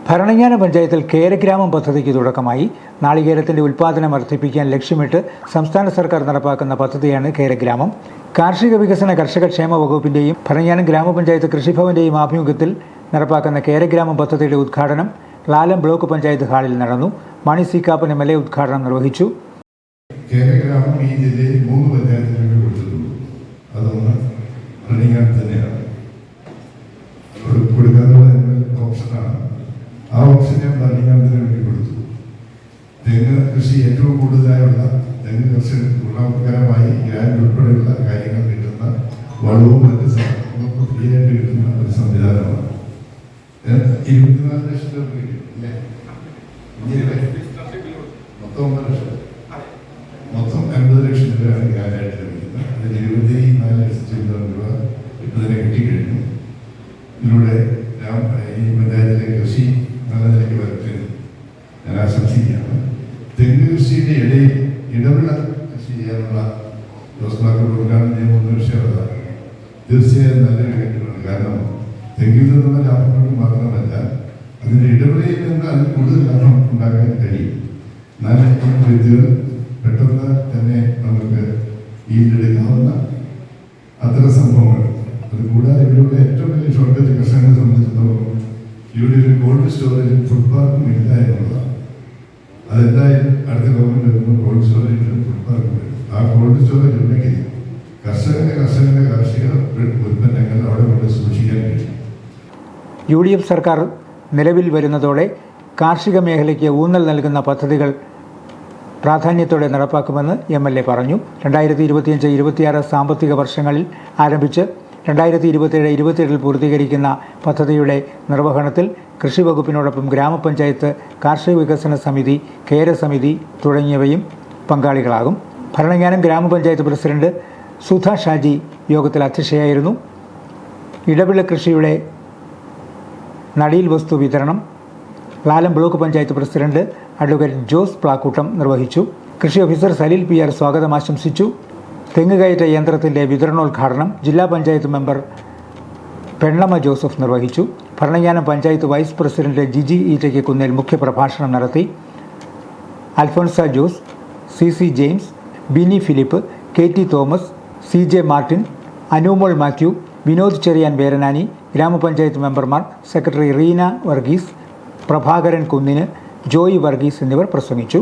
ഭരണങ്ങാനം പഞ്ചായത്തിൽ കേരഗ്രാമം പദ്ധതിക്ക് തുടക്കമായി. നാളികേരത്തിന്റെ ഉൽപ്പാദനം വർദ്ധിപ്പിക്കാൻ ലക്ഷ്യമിട്ട് സംസ്ഥാന സർക്കാർ നടപ്പാക്കുന്ന പദ്ധതിയാണ് കേരഗ്രാമം. കാർഷിക വികസന കർഷകക്ഷേമ വകുപ്പിന്റെയും ഭരണങ്ങാനം ഗ്രാമപഞ്ചായത്ത് കൃഷിഭവന്റെയും ആഭിമുഖ്യത്തിൽ നടപ്പാക്കുന്ന കേരഗ്രാമം പദ്ധതിയുടെ ഉദ്ഘാടനം ലാലം ബ്ലോക്ക് പഞ്ചായത്ത് ഹാളിൽ നടന്നു. മണി സി കാപ്പൻ MLA ഉദ്ഘാടനം നിർവഹിച്ചു. കേരഗ്രാമം ഈ ജില്ലയിൽ 3 പഞ്ചായത്തുകളിൽ കൊടുത്തിട്ടുണ്ട്. അതൊന്ന് ഭരണങ്ങാനം തന്നെയാണ്. കൊടുക്കാനുള്ള ഓപ്ഷനാണ്. ആ ഓപ്ഷൻ ഞാൻ ഭരണങ്ങാനത്തിന് വേണ്ടി കൊടുത്തു. തെങ്ങ് കൃഷി ഏറ്റവും കൂടുതലായുള്ള തെങ്ങ് കൃഷി ഗുണകരമായി ഗ്രാൻഡ് ഉൾപ്പെടെയുള്ള കാര്യങ്ങൾ കിട്ടുന്ന വളവും മറ്റ് സാധനങ്ങളും ഫ്രീ ആയിട്ട് കിട്ടുന്ന ഒരു സംവിധാനമാണ്. 24 ലക്ഷം രൂപ കിട്ടും അല്ലേ? മൊത്തം 1 ലക്ഷം, മൊത്തം 50 ലക്ഷം രൂപയാണ് ഗ്രാൻഡായിട്ട് ലഭിക്കുന്നത്. അതിൽ 24,00,000 രൂപ ഇതിനെ കിട്ടിക്കഴിഞ്ഞു. ഇതിലൂടെ ഈ പഞ്ചായത്തിലെ കൃഷി നല്ല നിലയ്ക്ക് വരട്ടെ ഞാൻ ആശംസിക്കുകയാണ്. തെങ്ങ് കൃഷിയുടെ ഇടയിൽ ഇടവിള കൃഷി ചെയ്യാനുള്ള ജോസ്മാർക്ക് ഉദ്ഘാടനം ചെയ്യുന്ന വിഷയമാണ്. തീർച്ചയായും നല്ലൊരു കാര്യമാണ്. കാരണം തെങ്ങിൽ നിന്നുള്ള ലാഭം മാത്രമല്ല, അതിൻ്റെ ഇടവിളയിൽ നിന്ന് അതിൽ കൂടുതൽ ലാഭം ഉണ്ടാക്കാൻ കഴിയും. എന്നാൽ ഈ വിദ്യകൾ പെട്ടെന്ന് തന്നെ നമുക്ക് ഈടെടുക്കാവുന്ന അത്തരം സംഭവങ്ങൾ. അതുകൂടാതെ ഇവിടെയുള്ള ഏറ്റവും വലിയ ഷോർട്ടേജ് കർഷകരെ സംബന്ധിച്ചിടത്തോളം ഇവിടെ ഒരു കോൾഡ് സ്റ്റോറേജും ഫുഡ് പാർക്കും ഇല്ല എന്നുള്ളതാണ്. അതെന്തായാലും അടുത്ത ഗവൺമെന്റ് വരുമ്പോൾ കോൾഡ് സ്റ്റോറേജിലും ഫുഡ് പാർക്കും വരും. ആ കോൾഡ് സ്റ്റോറേജ് ഉണ്ടെങ്കിൽ കർഷകന്റെ കാർഷിക ഉൽപ്പന്നങ്ങൾ അവിടെ കൊണ്ട് സൂക്ഷിക്കാൻ കഴിയും. UDF സർക്കാർ നിലവിൽ വരുന്നതോടെ കാർഷിക മേഖലയ്ക്ക് ഊന്നൽ നൽകുന്ന പദ്ധതികൾ പ്രാധാന്യത്തോടെ നടപ്പാക്കുമെന്ന് MLA പറഞ്ഞു. 2025-26 സാമ്പത്തിക വർഷങ്ങളിൽ ആരംഭിച്ച് 2027-28 പൂർത്തീകരിക്കുന്ന പദ്ധതിയുടെ നിർവഹണത്തിൽ കൃഷി വകുപ്പിനോടൊപ്പം ഗ്രാമപഞ്ചായത്ത്, കാർഷിക വികസന സമിതി, കേരസമിതി തുടങ്ങിയവയും പങ്കാളികളാകും. ഭരണങ്ങാനം ഗ്രാമപഞ്ചായത്ത് പ്രസിഡന്റ് സുധ ഷാജി യോഗത്തിൽ അധ്യക്ഷയായിരുന്നു. ഇടവിള കൃഷിയുടെ നടീൽ വസ്തു വിതരണം Lalam block panchayat president advocate Jose Plakoottam നിർവഹിച്ചു. കൃഷി ഓഫീസർ സലീൽ PR സ്വാഗതം ആശംസിച്ചു. തെങ്ങുകയറ്റ യന്ത്രത്തിന്റെ വിതരണോദ്ഘാടനം ജില്ലാ പഞ്ചായത്ത് മെമ്പർ പെണ്ണമ്മ ജോസഫ് നിർവഹിച്ചു. ഭരണങ്ങാനം പഞ്ചായത്ത് വൈസ് പ്രസിഡന്റ് ജിജി ഈറ്റയ്ക്കുന്നിൽ മുഖ്യപ്രഭാഷണം നടത്തി. Alphonsa Jose, CC James, Bini Philip, KT Thomas, CJ Martin, Anumol Mathew, Vinod Cherian Veranani, ഗ്രാമപഞ്ചായത്ത് മെമ്പർമാർ, സെക്രട്ടറി റീന വർഗീസ്, പ്രഭാകരൻ കുന്നിന്, ജോയി വർഗീസ് എന്നിവർ പ്രസംഗിച്ചു.